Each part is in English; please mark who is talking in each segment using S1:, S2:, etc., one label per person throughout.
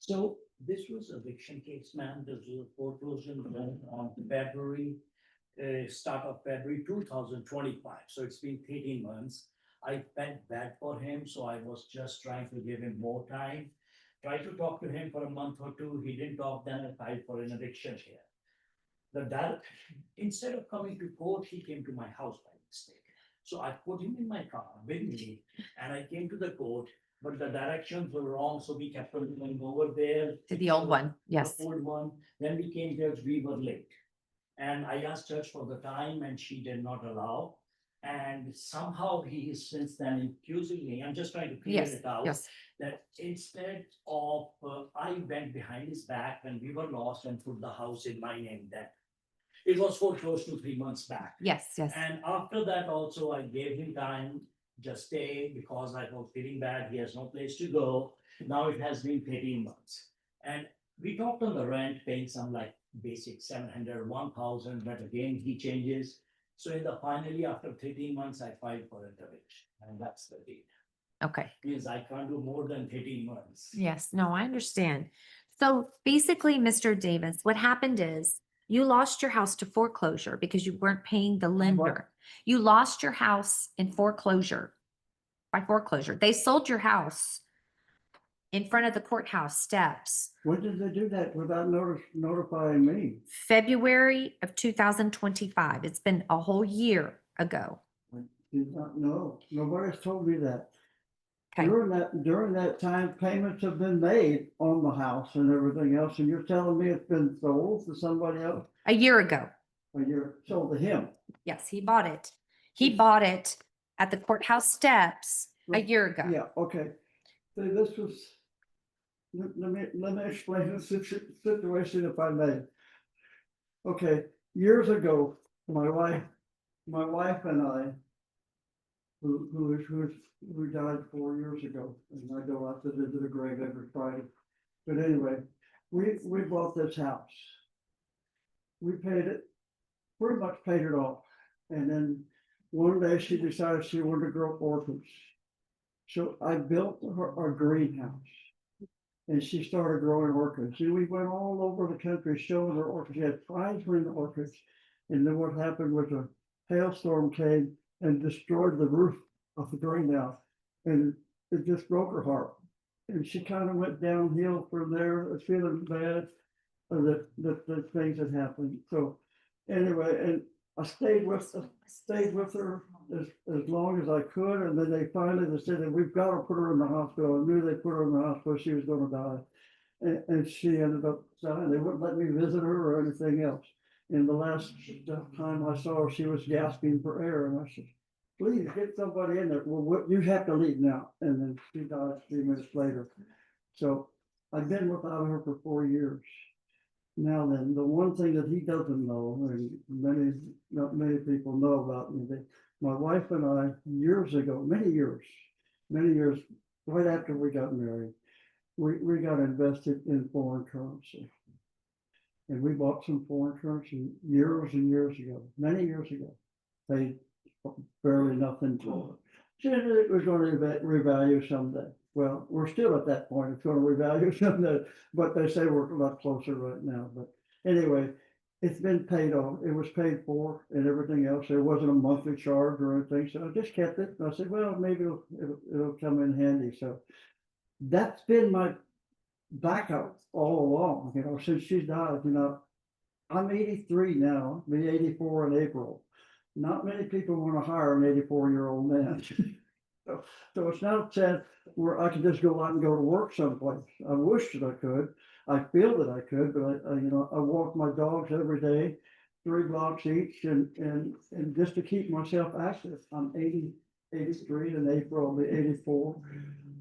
S1: So this was eviction case, ma'am. This was a foreclosure done on February, start of February 2025. So it's been 13 months. I felt bad for him, so I was just trying to give him more time. Tried to talk to him for a month or two. He didn't talk, then I filed for an eviction here. Instead of coming to court, he came to my house by mistake. So I put him in my car with me and I came to the court, but the directions were wrong, so we kept on going over there.
S2: To the old one, yes.
S1: The old one, then we came there, we were late. And I asked Judge for the time and she did not allow. And somehow he is since then accusing me, I'm just trying to clear
S2: Yes,
S1: it out.
S2: yes.
S1: That instead of, I went behind his back when we were lost and put the house in my name then. It was foreclosed 2-3 months back.
S2: Yes, yes.
S1: And after that also, I gave him time, just stay, because I was feeling bad, he has no place to go. Now it has been 13 months. And we talked on the rent, paying some like basic 700, 1,000, but again, he changes. So in the finally, after 13 months, I filed for an eviction, and that's the deal.
S2: Okay.
S1: Means I can't do more than 13 months.
S2: Yes, no, I understand. So basically, Mr. Davis, what happened is you lost your house to foreclosure because you weren't paying the lender. You lost your house in foreclosure. By foreclosure. They sold your house in front of the courthouse steps,
S3: When did they do that without notifying me?
S2: February of 2025. It's been a whole year ago.
S3: I did not know. Nobody's told me that.
S2: Okay.
S3: During that time, payments have been made on the house and everything else, and you're telling me it's been sold to somebody else?
S2: A year ago.
S3: Or you're sold to him?
S2: Yes, he bought it. He bought it at the courthouse steps a year ago.
S3: Yeah, okay. See, this was, let me explain the situation if I may. Okay, years ago, my wife and I, who died 4 years ago, and I go out to visit the grave every Friday. But anyway, we bought this house. We paid it, pretty much paid it off. And then one day she decided she wanted to grow orchids. So I built her a greenhouse. And she started growing orchids. And we went all over the country showing her orchids. She had prize-winning orchids. And then what happened was a hailstorm came and destroyed the roof of the greenhouse. And it just broke her heart. And she kind of went downhill from there, feeling bad that things had happened. So anyway, and I stayed with her as long as I could, and then they finally said that we've got to put her in the hospital. I knew they put her in the hospital, she was going to die, and she ended up dying. They wouldn't let me visit her or anything else. And the last time I saw her, she was gasping for air, and I said, "Please get somebody in there." "Well, you have to leave now." And then she died a few minutes later. So I've been without her for 4 years. Now then, the one thing that he doesn't know, and not many people know about me, that my wife and I, years ago, many years, right after we got married, we got invested in foreign currency. And we bought some foreign currency years and years ago, many years ago. Paid barely nothing for it. Said it was going to revalue someday. Well, we're still at that point. It's going to revalue someday, but they say we're a lot closer right now. But anyway, it's been paid off. It was paid for and everything else. There wasn't a monthly charge or anything, so I just kept it. And I said, well, maybe it'll come in handy. So that's been my backup all along. Since she died. I'm 83 now. I'll be 84 in April. Not many people want to hire an 84-year-old man. So it's not a chance where I can just go out and go to work someplace. I wish that I could. I feel that I could, but I walk my dogs every day, 3 blocks each, and just to keep myself active. I'm 83 in April, I'll be 84.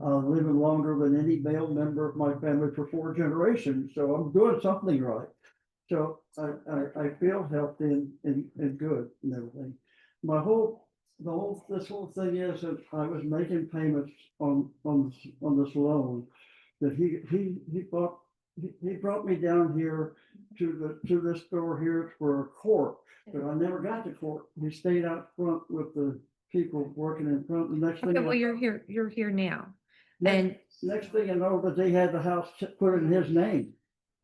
S3: Living longer than any male member of my family for 4 generations. So I'm doing something right. So I feel healthy and good and everything. This whole thing is that I was making payments on this loan that he brought me down here to this store here for a court, but I never got to court. He stayed out front with the people working in front. The next
S2: Okay,
S3: thing
S2: well, you're here now. And
S3: Next thing you know, that they had the house put in his name.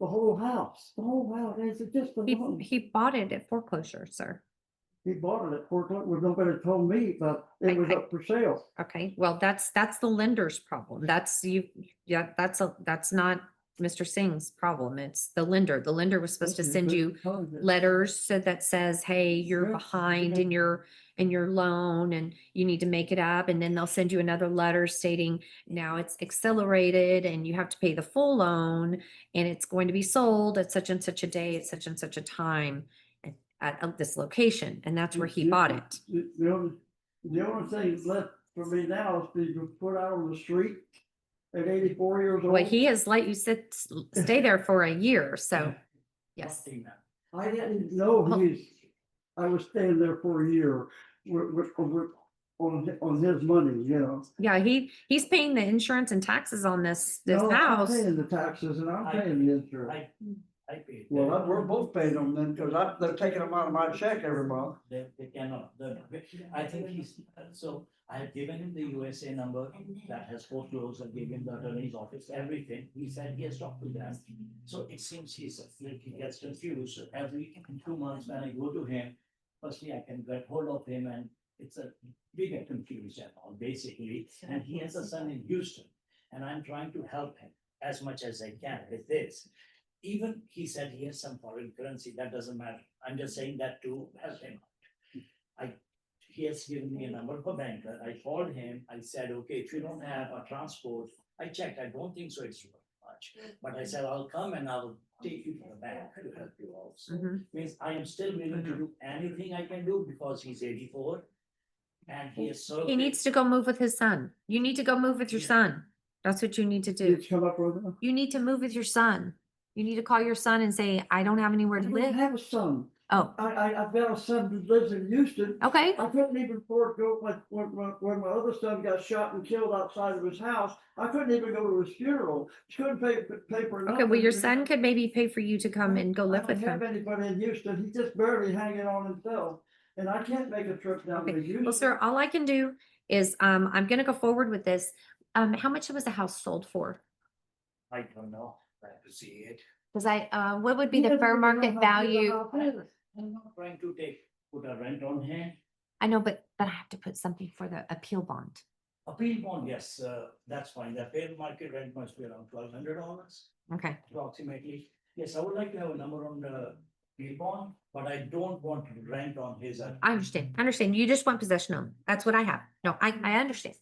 S3: The whole house, it's just the loan.
S2: he bought it at foreclosure, sir.
S3: He bought it at foreclosure, well, nobody told me, but it was up for sale.
S2: Okay, well, that's the lender's problem. That's you, yeah, that's not Mr. Singh's problem. It's the lender. The lender was supposed to
S3: Okay,
S2: send
S3: but
S2: you
S3: how is it?
S2: letters so that says, hey, you're
S3: Yeah,
S2: behind
S3: yeah.
S2: in your loan and you need to make it up. And then they'll send you another letter stating now it's accelerated and you have to pay the full loan and it's going to be sold at such and such a day, at such and such a time at this location. And that's where he bought it.
S3: The only thing left for me now is to be put out on the street at 84 years old.
S2: Well, he has let you stay there for a year, so, yes.
S3: I didn't know I was staying there for a year on his money, you know.
S2: Yeah, he's paying the insurance and taxes on this
S3: No,
S2: house.
S3: I'm paying the taxes and I'm paying the insurance.
S1: I paid.
S3: Well, we're both paying them then, because they're taking them out of my check every month.
S1: They cannot, I think so I have given him the USA number that has foreclosed, I gave him the attorney's office, everything, he said he has talked to them. So it seems he gets confused, so every 2 months when I go to him, firstly I can get hold of him and we get confused and all basically, and he has a son in Houston, and I'm trying to help him as much as I can with this. Even he said he has some foreign currency, that doesn't matter. I'm just saying that to help him out. He has given me a number of a banker. I called him. I said, okay, if you don't have a transport, I checked. I don't think so it's much. But I said, I'll come and I'll take you to the bank to help you also. Means I am still willing to do anything I can do because he's 84. And he is so.
S2: He needs to go move with his son. You need to go move with your son. That's what you need to do.
S3: Did you come up with them?
S2: You need to move with your son. You need to call your son and say, I don't have anywhere
S3: I
S2: to
S3: don't
S2: live.
S3: have a son.
S2: Oh,
S3: I've got a son who lives in Houston.
S2: okay.
S3: I couldn't even afford to go, like, when my other son got shot and killed outside of his house, I couldn't even go to his funeral. Couldn't pay for nothing.
S2: Okay, well, your son could maybe pay for you to come and go live with
S3: I don't have
S2: him.
S3: anybody in Houston. He's just barely hanging on himself. And I can't make a trip down to
S2: Okay,
S3: Houston.
S2: well, sir, all I can do is, I'm gonna go forward with this. How much was the house sold for?
S1: I don't know, I have to see it.
S2: Cause what would be
S3: He
S2: the
S3: doesn't
S2: fair
S3: even know
S2: market
S3: how big a
S2: value?
S3: house is.
S1: I'm not trying to put a rent on him.
S2: I know, but I have to put something for the appeal bond.
S1: Appeal bond, yes, that's fine. The fair market rent must be around $1,200
S2: Okay,
S1: approximately. Yes, I would like to have a number on the appeal bond, but I don't want to rent on his.
S2: I understand. You just want possession of them. That's what I have. No, I understand.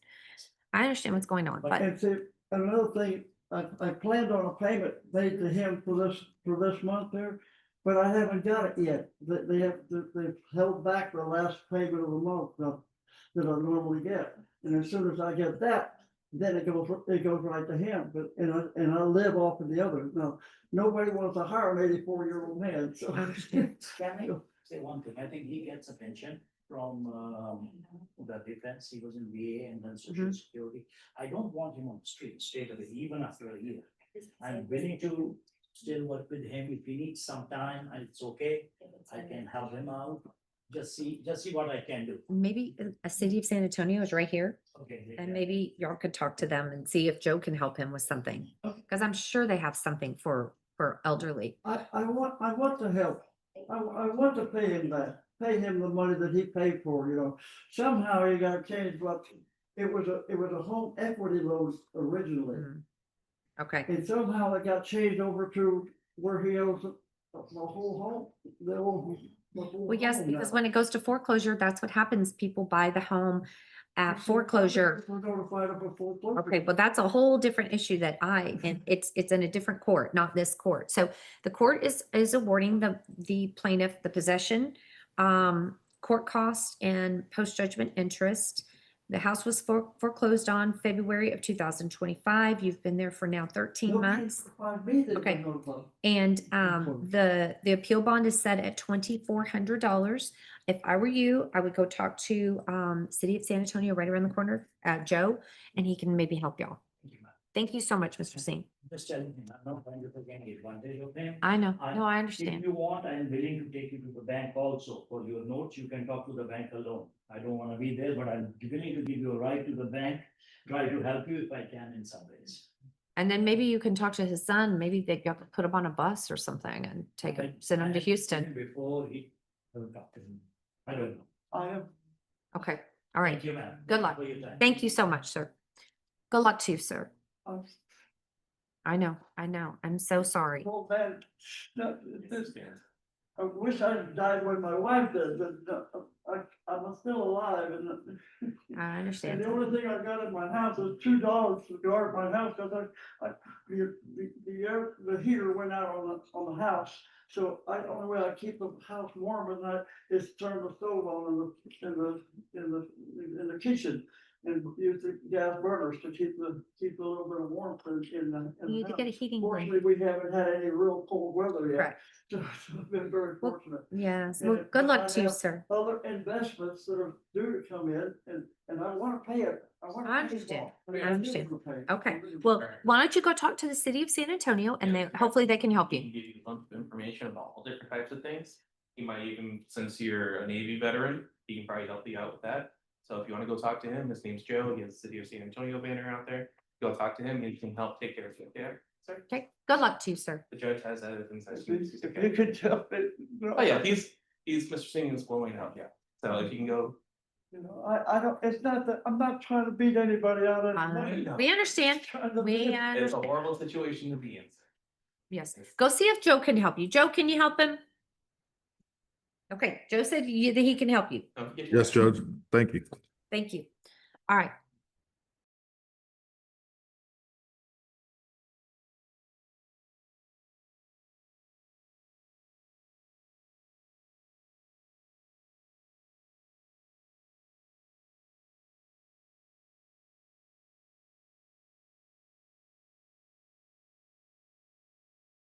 S2: I understand what's going on, but
S3: And see, another thing, I planned on a payment made to him for this month there, but I haven't got it yet. They've held back the last payment of the month that I normally get. And as soon as I get that, then it goes right to him, and I live off of the other. Now, nobody wants to hire an 84-year-old man, so.
S2: I understand.
S1: Can I say one thing? I think he gets a pension from the defense. He was in VA and then Social Security. I don't want him on the street straight away, even after a year. I'm willing to still work with him. If he needs some time, and it's okay, I can help him out. Just see what I can do.
S2: maybe a city of San Antonio is right here.
S1: Okay.
S2: And maybe y'all could talk to them and see if Joe can help him with something. Cause I'm sure they have something for elderly.
S3: I want to help. I want to pay him back, pay him the money that he paid for, you know. Somehow he got changed, but it was a home equity loan originally.
S2: Okay,
S3: And somehow it got changed over to where he owes the whole home, the whole
S2: well, yes,
S3: home
S2: because
S3: now.
S2: when it goes to foreclosure, that's what happens. People buy the home at foreclosure.
S3: We're notified of a foreclosure.
S2: Okay, but that's a whole different issue and it's in a different court, not this court. So the court is awarding the plaintiff the possession, court cost and post-judgment interest. The house was foreclosed on February of 2025. You've been there for now 13 months. Okay. And the appeal bond is set at $2,400. If I were you, I would go talk to City of San Antonio right around the corner, Joe, and he can maybe help y'all. Thank you so much, Mr. Singh.
S1: Just telling him, I'm not trying to take any advantage of him.
S2: I know.
S1: I-
S2: No, I
S1: If
S2: understand.
S1: you want, I am willing to take you to the bank also. For your notes, you can talk to the bank alone. I don't wanna be there, but I'm willing to give you a ride to the bank, try to help you if I can in some ways.
S2: And then maybe you can talk to his son. Maybe they could put him on a bus or something and take him, send him to Houston.
S1: Before he, will talk to him. I don't know.
S3: I have,
S2: Okay, all right.
S1: Thank you, ma'am.
S2: Good luck.
S1: For your time.
S2: Thank you so much, sir. Good luck to you, sir.
S3: I've
S2: I know. I'm so sorry.
S3: told that, this, I wish I'd died when my wife did, but I'm still alive and.
S2: I
S3: And
S2: understand.
S3: the only thing I got in my house is 2 dogs to guard my house, cause the heater went out on the house. So the only way I keep the house warm at night is turn the stove on in the kitchen. And use the gas burners to keep a little bit of warmth in the.
S2: You need to get a heating
S3: Fortunately,
S2: blanket.
S3: we haven't had any real cold weather yet.
S2: Correct.
S3: So I've been very
S2: Well,
S3: fortunate.
S2: Yes,
S3: And
S2: well,
S3: if
S2: good luck
S3: I
S2: to you,
S3: have
S2: sir.
S3: Other investments that are due to come in and I wanna pay it. wanna
S2: I
S3: pay it
S2: understand.
S3: off.
S2: I understand.
S3: will pay it.
S2: Okay,
S3: I really
S2: well,
S3: will.
S2: why don't you go talk to the city of San Antonio and they, hopefully they can help
S4: He can
S2: you.
S4: give you a bunch of information about all different types of things. He might even, since you're a Navy veteran, he can probably help you out with that. So if you wanna go talk to him, his name's Joe, he has the City of San Antonio banner out there. Go talk to him and he can help take care of you, yeah, sir.
S2: Okay, good luck to you, sir.
S4: The judge has that in session.
S3: If you could tell it.
S4: Oh, yeah, he's Mr. Singh is blowing up, yeah. So if you can go,
S3: You know, I don't, it's not that, I'm not trying to beat anybody out.
S4: know.
S2: We understand. We
S4: it's a
S2: understand.
S4: horrible situation to be in, sir.
S2: Yes, go see if Joe can help you. Joe, can you help him? Okay, Joe said that he can help you.
S4: Don't forget.
S5: Yes, Judge, thank you.
S2: Thank you. All right,